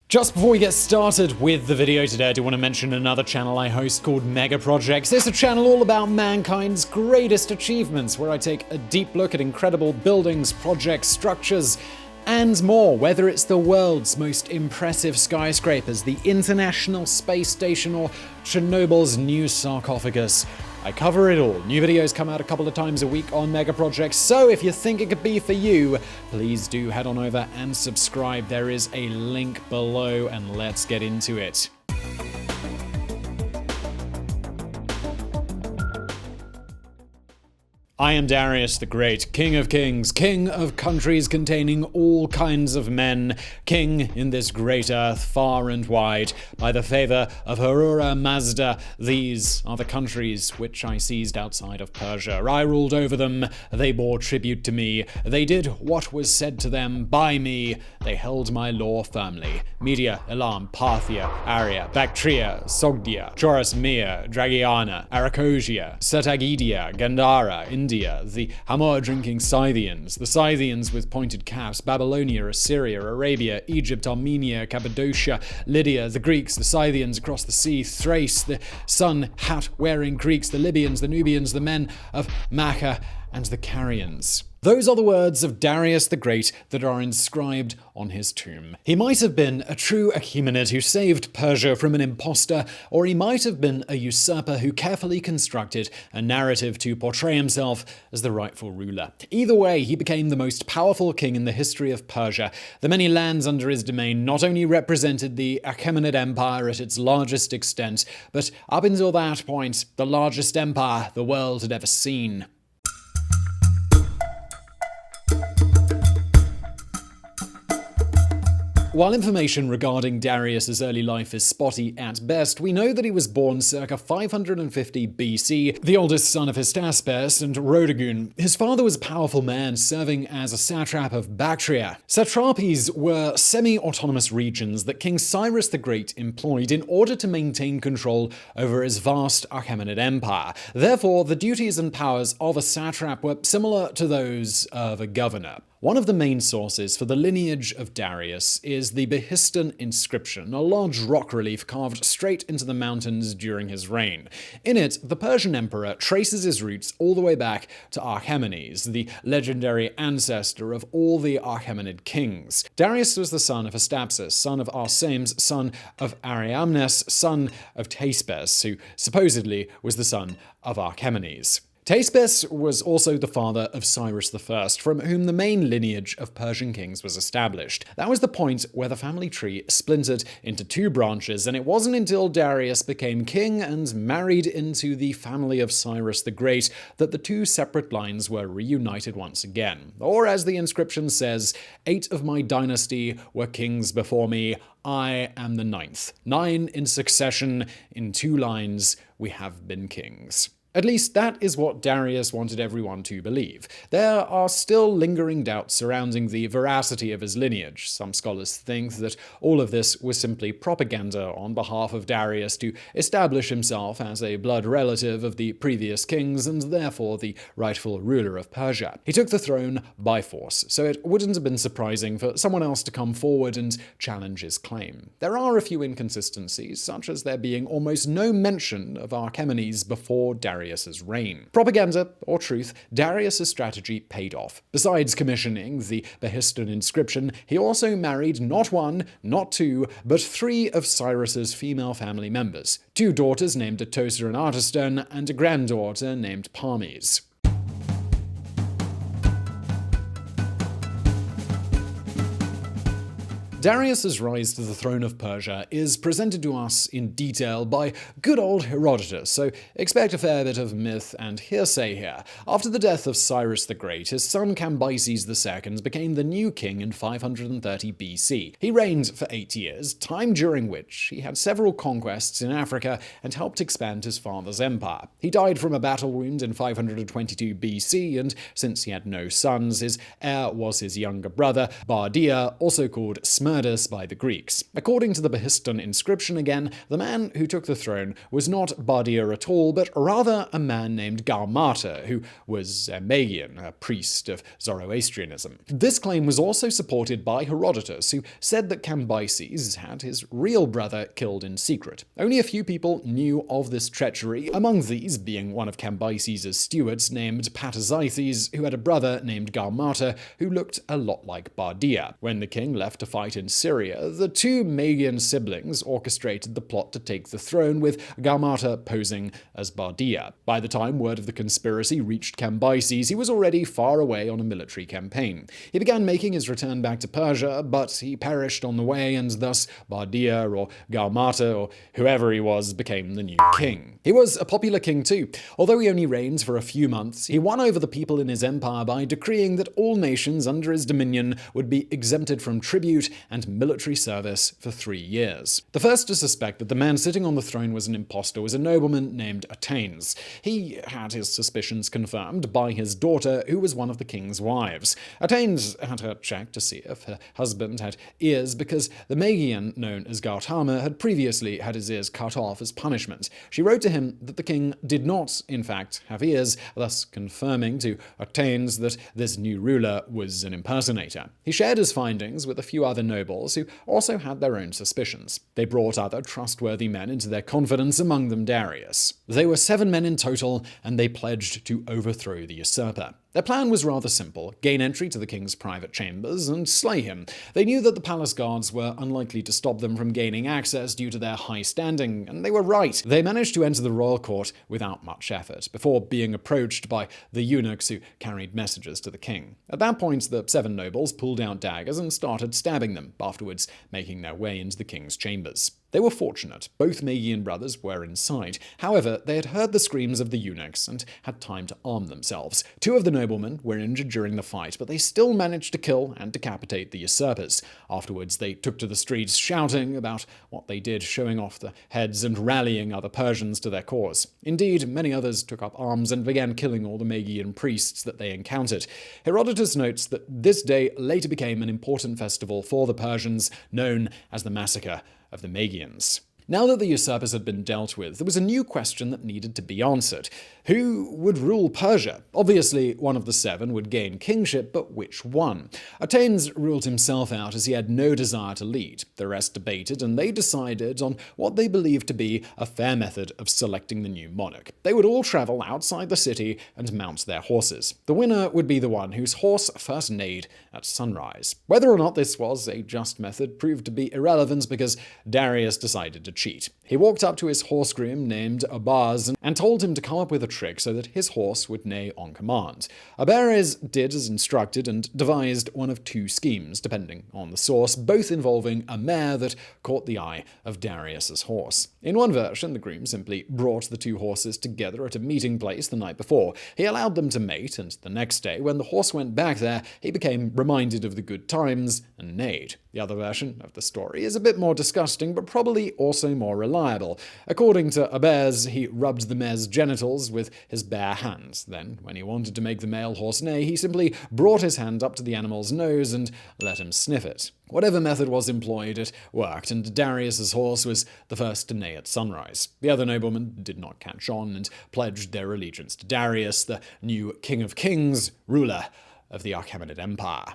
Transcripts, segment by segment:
Just before we get started with the video today, I do want to mention another channel I host called Mega Projects. It's a channel all about mankind's greatest achievements, where I take a deep look at incredible buildings, projects, structures, and more. Whether it's the world's most impressive skyscrapers, the International Space Station, or Chernobyl's new sarcophagus, I cover it all. New videos come out a couple of times a week on Mega Projects, so if you think it could be for you, please do head on over and subscribe. There is a link below, and let's get into it. I am Darius the Great, King of Kings, King of countries containing all kinds of men, King in this great earth far and wide. By the favor of Ahura Mazda, these are the countries which I seized outside of Persia. I ruled over them, they bore tribute to me, they did what was said to them by me, they held my law firmly. Media, Elam, Parthia, Arya, Bactria, Sogdia, Chorasmia, Dragiana, Arachosia, Satagidia, Gandhara, India, the Hamor-drinking Scythians, the Scythians with pointed caps, Babylonia, Assyria, Arabia, Egypt, Armenia, Cappadocia, Lydia, the Greeks, the Scythians across the sea, Thrace, the sun hat-wearing Greeks, the Libyans, the Nubians, the men of Macha, and the Carians. Those are the words of Darius the Great that are inscribed on his tomb. He might have been a true Achaemenid who saved Persia from an impostor, or he might have been a usurper who carefully constructed a narrative to portray himself as the rightful ruler. Either way, he became the most powerful king in the history of Persia. The many lands under his domain not only represented the Achaemenid Empire at its largest extent, but up until that point, the largest empire the world had ever seen. While information regarding Darius's early life is spotty at best, we know that he was born circa 550 BC, the oldest son of Hystaspes and Rhodagun. His father was a powerful man serving as a satrap of Bactria. Satrapies were semi-autonomous regions that King Cyrus the Great employed in order to maintain control over his vast Achaemenid empire. Therefore, the duties and powers of a satrap were similar to those of a governor. One of the main sources for the lineage of Darius is the Behistun inscription, a large rock relief carved straight into the mountains during his reign. In it, the Persian emperor traces his roots all the way back to Archaemenes, the legendary ancestor of all the Achaemenid kings. Darius was the son of Astapsis, son of Arsames, son of Ariamnes, son of Teispes, who supposedly was the son of Archaemenes. Teispes was also the father of Cyrus I, from whom the main lineage of Persian kings was established. That was the point where the family tree splintered into two branches, and it wasn't until Darius became king and married into the family of Cyrus the Great that the two separate lines were reunited once again. Or as the inscription says, 8 of my dynasty were kings before me, I am the 9th. 9 in succession, in 2 lines, we have been kings. At least that is what Darius wanted everyone to believe. There are still lingering doubts surrounding the veracity of his lineage. Some scholars think that all of this was simply propaganda on behalf of Darius to establish himself as a blood relative of the previous kings and therefore the rightful ruler of Persia. He took the throne by force, so it wouldn't have been surprising for someone else to come forward and challenge his claim. There are a few inconsistencies, such as there being almost no mention of Archaemenes before Darius's reign. Propaganda or truth, Darius's strategy paid off. Besides commissioning the Behistun inscription, he also married not 1, not 2, but 3 of Cyrus's female family members. 2 daughters named Atossa and Artiston, and a granddaughter named Parmes. Darius's rise to the throne of Persia is presented to us in detail by good old Herodotus, so expect a fair bit of myth and hearsay here. After the death of Cyrus the Great, his son Cambyses II became the new king in 530 BC. He reigned for 8 years, time during which he had several conquests in Africa and helped expand his father's empire. He died from a battle wound in 522 BC, and since he had no sons, his heir was his younger brother, Bardia, also called Smyrna, murderous by the Greeks. According to the Behistun inscription again, the man who took the throne was not Bardia at all, but rather a man named Gaumata, who was a Magian, a priest of Zoroastrianism. This claim was also supported by Herodotus, who said that Cambyses had his real brother killed in secret. Only a few people knew of this treachery, among these being one of Cambyses' stewards named Patazithes, who had a brother named Gaumata who looked a lot like Bardia. When the king left to fight in Syria, the two Magian siblings orchestrated the plot to take the throne, with Gaumata posing as Bardia. By the time word of the conspiracy reached Cambyses, he was already far away on a military campaign. He began making his return back to Persia, but he perished on the way, and thus Bardia or Gaumata or whoever he was became the new king. He was a popular king too. Although he only reigned for a few months, he won over the people in his empire by decreeing that all nations under his dominion would be exempted from tribute and military service for 3 years. The first to suspect that the man sitting on the throne was an impostor was a nobleman named TopTenz. He had his suspicions confirmed by his daughter, who was one of the king's wives. TopTenz had her checked to see if her husband had ears, because the Magian known as Gautama had previously had his ears cut off as punishment. She wrote to him that the king did not, in fact, have ears, thus confirming to TopTenz that this new ruler was an impersonator. He shared his findings with a few other nobles who also had their own suspicions. They brought other trustworthy men into their confidence, among them Darius. They were 7 men in total, and they pledged to overthrow the usurper. Their plan was rather simple: gain entry to the king's private chambers and slay him. They knew that the palace guards were unlikely to stop them from gaining access due to their high standing, and they were right. They managed to enter the royal court without much effort, before being approached by the eunuchs who carried messages to the king. At that point, the 7 nobles pulled out daggers and started stabbing them, afterwards making their way into the king's chambers. They were fortunate. Both Magian brothers were inside. However, they had heard the screams of the eunuchs and had time to arm themselves. 2 of the noblemen were injured during the fight, but they still managed to kill and decapitate the usurpers. Afterwards, they took to the streets shouting about what they did, showing off the heads and rallying other Persians to their cause. Indeed, many others took up arms and began killing all the Magian priests that they encountered. Herodotus notes that this day later became an important festival for the Persians, known as the Massacre of the Magians. Now that the usurpers had been dealt with, there was a new question that needed to be answered. Who would rule Persia? Obviously, one of the 7 would gain kingship, but which one? TopTenz ruled himself out, as he had no desire to lead. The rest debated, and they decided on what they believed to be a fair method of selecting the new monarch. They would all travel outside the city and mount their horses. The winner would be the one whose horse first neighed at sunrise. Whether or not this was a just method proved to be irrelevant, because Darius decided to cheat. He walked up to his horse groom named Abaz and told him to come up with a trick so that his horse would neigh on command. Abaz did as instructed and devised one of 2 schemes, depending on the source, both involving a mare that caught the eye of Darius's horse. In one version, the groom simply brought the 2 horses together at a meeting place the night before. He allowed them to mate, and the next day, when the horse went back there, he became reminded of the good times and neighed. The other version of the story is a bit more disgusting, but probably also more reliable. According to Abaz, he rubbed the mare's genitals with his bare hands. Then, when he wanted to make the male horse neigh, he simply brought his hand up to the animal's nose and let him sniff it. Whatever method was employed, it worked, and Darius's horse was the first to neigh at sunrise. The other noblemen did not catch on and pledged their allegiance to Darius, the new King of Kings, ruler of the Achaemenid Empire.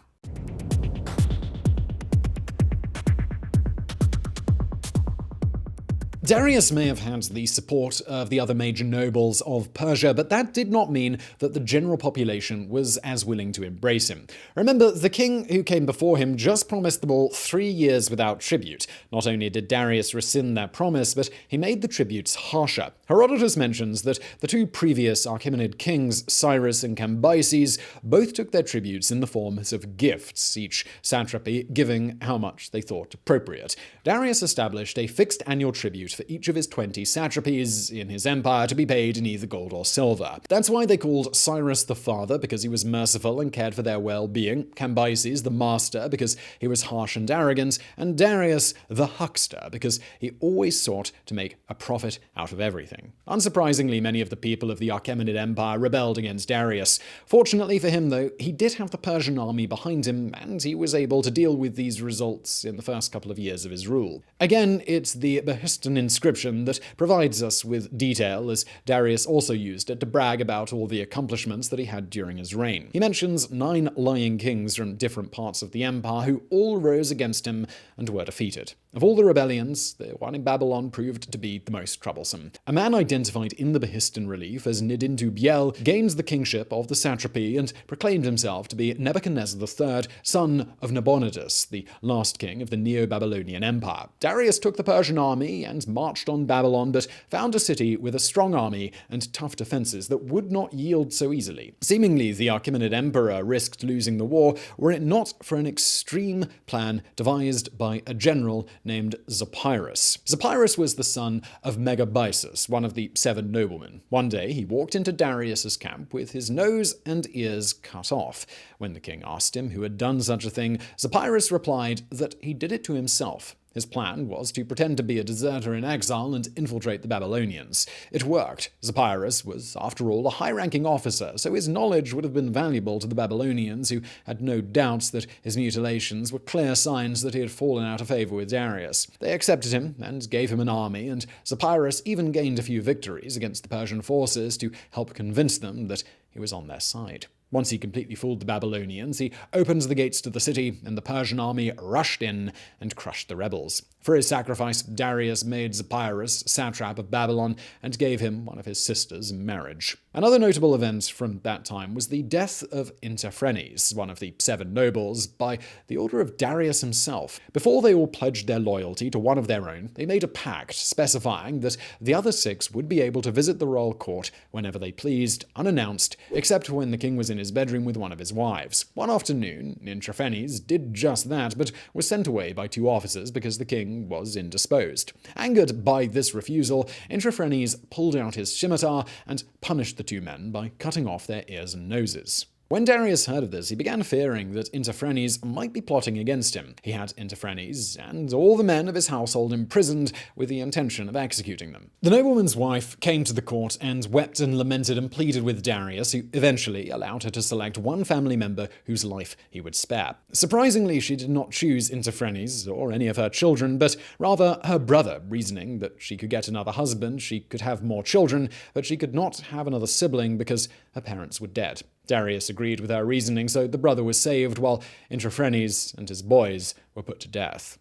Darius may have had the support of the other major nobles of Persia, but that did not mean that the general population was as willing to embrace him. Remember, the king who came before him just promised them all 3 years without tribute. Not only did Darius rescind that promise, but he made the tributes harsher. Herodotus mentions that the 2 previous Achaemenid kings, Cyrus and Cambyses, both took their tributes in the forms of gifts, each satrapy giving how much they thought appropriate. Darius established a fixed annual tribute for each of his 20 satrapies in his empire to be paid in either gold or silver. That's why they called Cyrus the Father, because he was merciful and cared for their well-being, Cambyses the Master, because he was harsh and arrogant, and Darius the Huckster, because he always sought to make a profit out of everything. Unsurprisingly, many of the people of the Achaemenid Empire rebelled against Darius. Fortunately for him, though, he did have the Persian army behind him, and he was able to deal with these results in the first couple of years of his rule. Again, it's the Behistun inscription that provides us with detail, as Darius also used it to brag about all the accomplishments that he had during his reign. He mentions 9 lying kings from different parts of the empire who all rose against him and were defeated. Of all the rebellions, the one in Babylon proved to be the most troublesome. A man identified in the Behistun relief as Nidintu-Biel gained the kingship of the satrapy and proclaimed himself to be Nebuchadnezzar III, son of Nabonidus, the last king of the Neo-Babylonian Empire. Darius took the Persian army and marched on Babylon, but found a city with a strong army and tough defenses that would not yield so easily. Seemingly, the Achaemenid emperor risked losing the war were it not for an extreme plan devised by a general named Zopyrus. Zopyrus was the son of Megabyzus, one of the 7 noblemen. One day, he walked into Darius's camp with his nose and ears cut off. When the king asked him who had done such a thing, Zopyrus replied that he did it to himself. His plan was to pretend to be a deserter in exile and infiltrate the Babylonians. It worked. Zopyrus was, after all, a high-ranking officer, so his knowledge would have been valuable to the Babylonians, who had no doubts that his mutilations were clear signs that he had fallen out of favor with Darius. They accepted him and gave him an army, and Zopyrus even gained a few victories against the Persian forces to help convince them that he was on their side. Once he completely fooled the Babylonians, he opened the gates to the city, and the Persian army rushed in and crushed the rebels. For his sacrifice, Darius made Zopyrus satrap of Babylon and gave him one of his sisters in marriage. Another notable event from that time was the death of Interphrenes, one of the 7 nobles, by the order of Darius himself. Before they all pledged their loyalty to one of their own, they made a pact specifying that the other 6 would be able to visit the royal court whenever they pleased, unannounced, except when the king was in his bedroom with one of his wives. One afternoon, Interphrenes did just that, but was sent away by 2 officers because the king was indisposed. Angered by this refusal, Interphrenes pulled out his scimitar and punished the 2 men by cutting off their ears and noses. When Darius heard of this, he began fearing that Interphrenes might be plotting against him. He had Interphrenes and all the men of his household imprisoned with the intention of executing them. The nobleman's wife came to the court and wept and lamented and pleaded with Darius, who eventually allowed her to select one family member whose life he would spare. Surprisingly, she did not choose Interphrenes or any of her children, but rather her brother, reasoning that she could get another husband, she could have more children, but she could not have another sibling because her parents were dead. Darius agreed with her reasoning, so the brother was saved, while Interphrenes and his boys were put to death.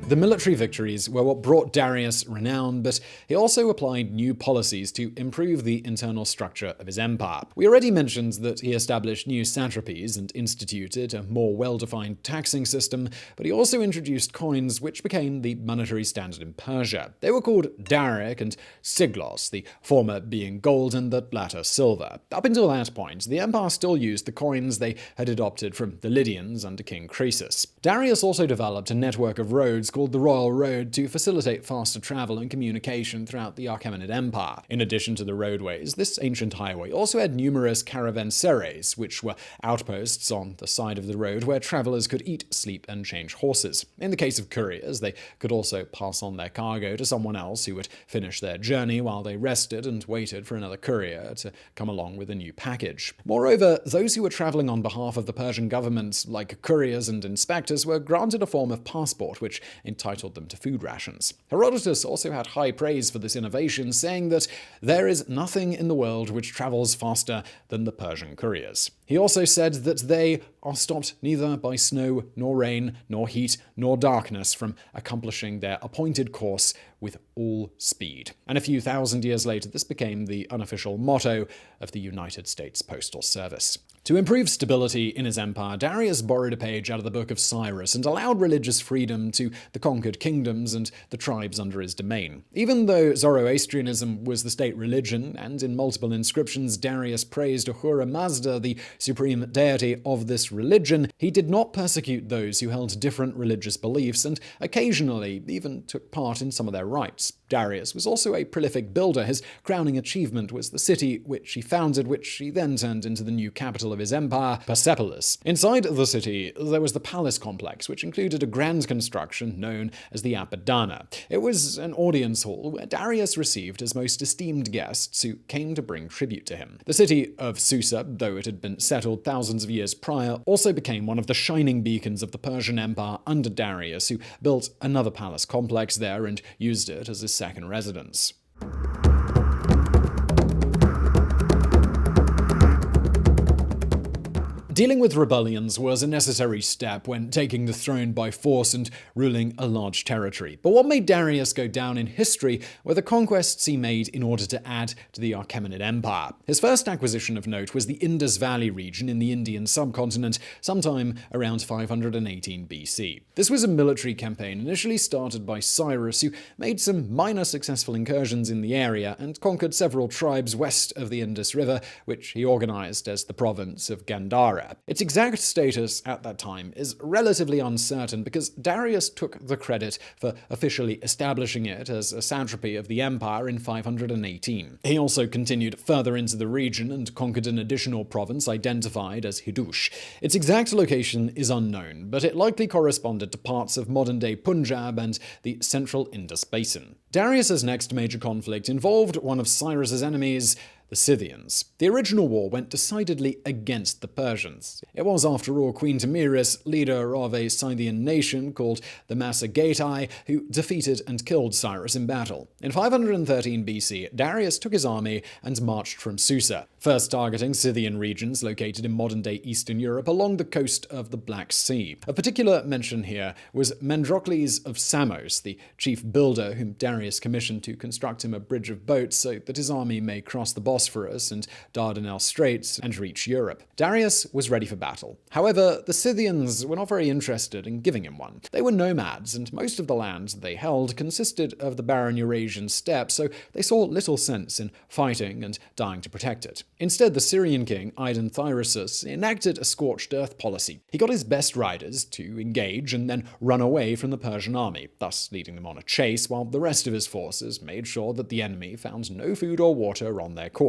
The military victories were what brought Darius renown, but he also applied new policies to improve the internal structure of his empire. We already mentioned that he established new satrapies and instituted a more well-defined taxing system, but he also introduced coins which became the monetary standard in Persia. They were called Daric and Siglos, the former being gold and the latter silver. Up until that point, the empire still used the coins they had adopted from the Lydians under King Croesus. Darius also developed a network of roads called the Royal Road to facilitate faster travel and communication throughout the Achaemenid Empire. In addition to the roadways, this ancient highway also had numerous caravanserais, which were outposts on the side of the road where travelers could eat, sleep, and change horses. In the case of couriers, they could also pass on their cargo to someone else who would finish their journey while they rested and waited for another courier to come along with a new package. Moreover, those who were traveling on behalf of the Persian government, like couriers and inspectors, were granted a form of passport which entitled them to food rations. Herodotus also had high praise for this innovation, saying that there is nothing in the world which travels faster than the Persian couriers. He also said that they are stopped neither by snow, nor rain, nor heat, nor darkness from accomplishing their appointed course with all speed. And a few thousand years later, this became the unofficial motto of the United States Postal Service. To improve stability in his empire, Darius borrowed a page out of the Book of Cyrus and allowed religious freedom to the conquered kingdoms and the tribes under his domain. Even though Zoroastrianism was the state religion, and in multiple inscriptions Darius praised Ahura Mazda, the supreme deity of this religion, he did not persecute those who held different religious beliefs and occasionally even took part in some of their rites. Darius was also a prolific builder. His crowning achievement was the city which he founded, which he then turned into the new capital of his empire, Persepolis. Inside the city, there was the palace complex, which included a grand construction known as the Apadana. It was an audience hall where Darius received his most esteemed guests who came to bring tribute to him. The city of Susa, though it had been settled thousands of years prior, also became one of the shining beacons of the Persian Empire under Darius, who built another palace complex there and used it as his second residence. Dealing with rebellions was a necessary step when taking the throne by force and ruling a large territory. But what made Darius go down in history were the conquests he made in order to add to the Achaemenid Empire. His first acquisition of note was the Indus Valley region in the Indian subcontinent sometime around 518 BC. This was a military campaign initially started by Cyrus, who made some minor successful incursions in the area and conquered several tribes west of the Indus River, which he organized as the province of Gandhara. Its exact status at that time is relatively uncertain because Darius took the credit for officially establishing it as a satrapy of the empire in 518. He also continued further into the region and conquered an additional province identified as Hidush. Its exact location is unknown, but it likely corresponded to parts of modern-day Punjab and the central Indus basin. Darius's next major conflict involved one of Cyrus's enemies, the Scythians. The original war went decidedly against the Persians. It was, after all, Queen Tamiris, leader of a Scythian nation called the Massagetae, who defeated and killed Cyrus in battle. In 513 BC, Darius took his army and marched from Susa, first targeting Scythian regions located in modern-day Eastern Europe along the coast of the Black Sea. Of particular mention here was Mandrocles of Samos, the chief builder whom Darius commissioned to construct him a bridge of boats so that his army may cross the Bosphorus and Dardanelles Straits and reach Europe. Darius was ready for battle. However, the Scythians were not very interested in giving him one. They were nomads, and most of the land they held consisted of the barren Eurasian steppe, so they saw little sense in fighting and dying to protect it. Instead, the Syrian king, Ion Thyrosus, enacted a scorched earth policy. He got his best riders to engage and then run away from the Persian army, thus leading them on a chase, while the rest of his forces made sure that the enemy found no food or water on their course.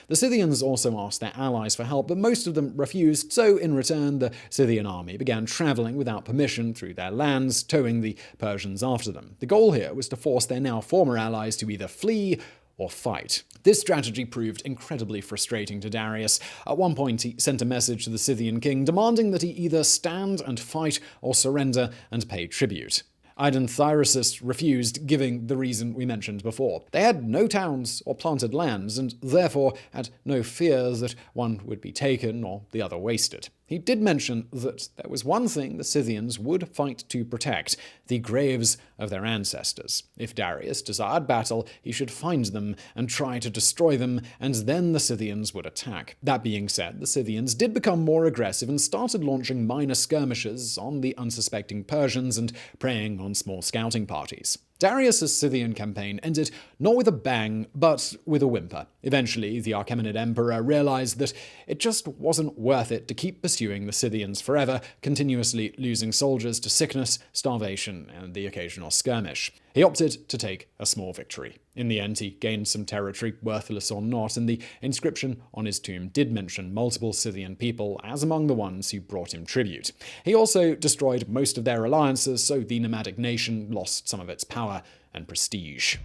The Scythians also asked their allies for help, but most of them refused, so in return the Scythian army began traveling without permission through their lands, towing the Persians after them. The goal here was to force their now former allies to either flee or fight. This strategy proved incredibly frustrating to Darius. At one point, he sent a message to the Scythian king demanding that he either stand and fight or surrender and pay tribute. Ion Thyrosus refused, giving the reason we mentioned before. They had no towns or planted lands, and therefore had no fear that one would be taken or the other wasted. He did mention that there was one thing the Scythians would fight to protect: the graves of their ancestors. If Darius desired battle, he should find them and try to destroy them, and then the Scythians would attack. That being said, the Scythians did become more aggressive and started launching minor skirmishes on the unsuspecting Persians and preying on small scouting parties. Darius' Scythian campaign ended not with a bang, but with a whimper. Eventually, the Achaemenid emperor realized that it just wasn't worth it to keep pursuing the Scythians forever, continuously losing soldiers to sickness, starvation, and the occasional skirmish. He opted to take a small victory. In the end, he gained some territory, worthless or not, and the inscription on his tomb did mention multiple Scythian people as among the ones who brought him tribute. He also destroyed most of their alliances, so the nomadic nation lost some of its power and prestige.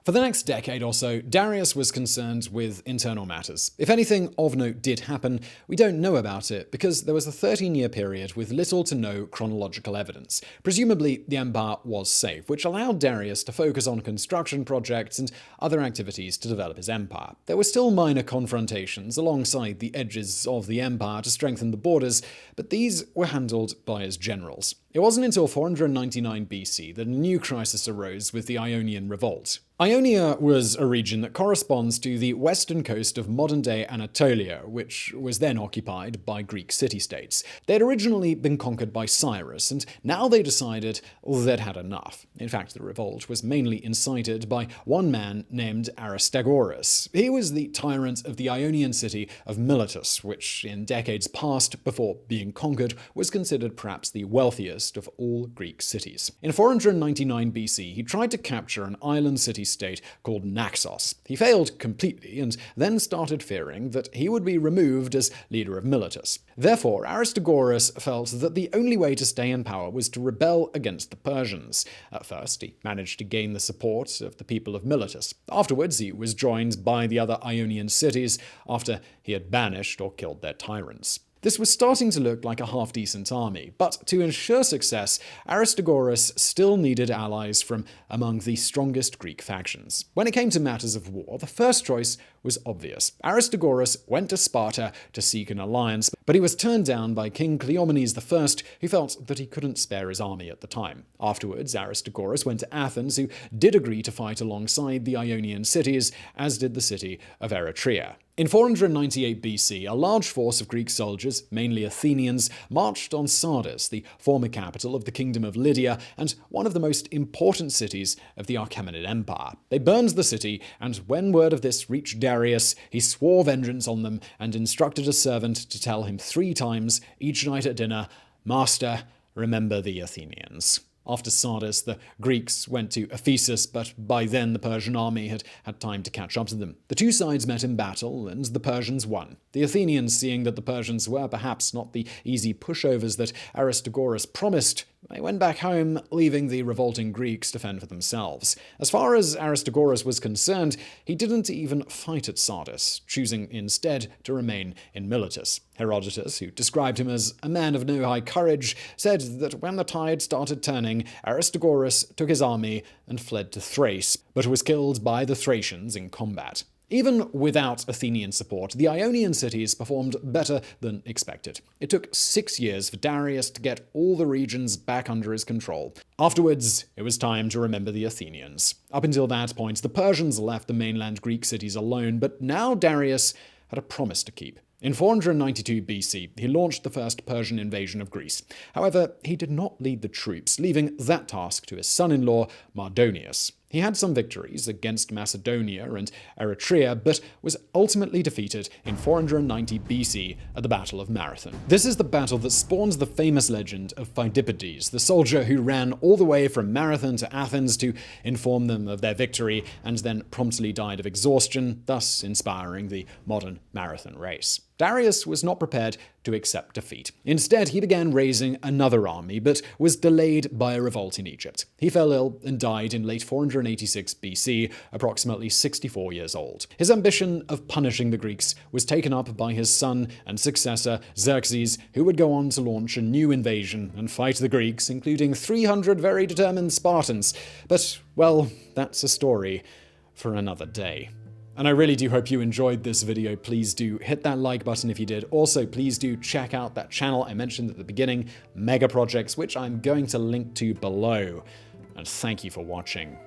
For the next decade or so, Darius was concerned with internal matters. If anything of note did happen, we don't know about it because there was a 13-year period with little to no chronological evidence. Presumably, the empire was safe, which allowed Darius to focus on construction projects and other activities to develop his empire. There were still minor confrontations alongside the edges of the empire to strengthen the borders, but these were handled by his generals. It wasn't until 499 BC that a new crisis arose with the Ionian revolt. Ionia was a region that corresponds to the western coast of modern-day Anatolia, which was then occupied by Greek city-states. They had originally been conquered by Cyrus, and now they decided they'd had enough. In fact, the revolt was mainly incited by one man named Aristagoras. He was the tyrant of the Ionian city of Miletus, which in decades past, before being conquered, was considered perhaps the wealthiest of all Greek cities. In 499 BC, he tried to capture an island city-state called Naxos. He failed completely and then started fearing that he would be removed as leader of Miletus. Therefore, Aristagoras felt that the only way to stay in power was to rebel against the Persians. At first, he managed to gain the support of the people of Miletus. Afterwards, he was joined by the other Ionian cities after he had banished or killed their tyrants. This was starting to look like a half-decent army, but to ensure success, Aristagoras still needed allies from among the strongest Greek factions. When it came to matters of war, the first choice was obvious. Aristagoras went to Sparta to seek an alliance, but he was turned down by King Cleomenes I, who felt that he couldn't spare his army at the time. Afterwards, Aristagoras went to Athens, who did agree to fight alongside the Ionian cities, as did the city of Eretria. In 498 BC, a large force of Greek soldiers, mainly Athenians, marched on Sardis, the former capital of the Kingdom of Lydia and one of the most important cities of the Achaemenid Empire. They burned the city, and when word of this reached Darius, he swore vengeance on them and instructed a servant to tell him 3 times each night at dinner, "Master, remember the Athenians." After Sardis, the Greeks went to Ephesus, but by then the Persian army had had time to catch up to them. The two sides met in battle, and the Persians won. The Athenians, seeing that the Persians were perhaps not the easy pushovers that Aristagoras promised, they went back home, leaving the revolting Greeks to fend for themselves. As far as Aristagoras was concerned, he didn't even fight at Sardis, choosing instead to remain in Miletus. Herodotus, who described him as a man of no high courage, said that when the tide started turning, Aristagoras took his army and fled to Thrace, but was killed by the Thracians in combat. Even without Athenian support, the Ionian cities performed better than expected. It took 6 years for Darius to get all the regions back under his control. Afterwards, it was time to remember the Athenians. Up until that point, the Persians left the mainland Greek cities alone, but now Darius had a promise to keep. In 492 BC, he launched the first Persian invasion of Greece. However, he did not lead the troops, leaving that task to his son-in-law, Mardonius. He had some victories against Macedonia and Eretria, but was ultimately defeated in 490 BC at the Battle of Marathon. This is the battle that spawns the famous legend of Phidippides, the soldier who ran all the way from Marathon to Athens to inform them of their victory and then promptly died of exhaustion, thus inspiring the modern marathon race. Darius was not prepared to accept defeat. Instead, he began raising another army, but was delayed by a revolt in Egypt. He fell ill and died in late 486 BC, approximately 64 years old. His ambition of punishing the Greeks was taken up by his son and successor, Xerxes, who would go on to launch a new invasion and fight the Greeks, including 300 very determined Spartans. But, well, that's a story for another day. And I really do hope you enjoyed this video. Please do hit that like button if you did. Also, please do check out that channel I mentioned at the beginning, Mega Projects, which I'm going to link to below. And thank you for watching.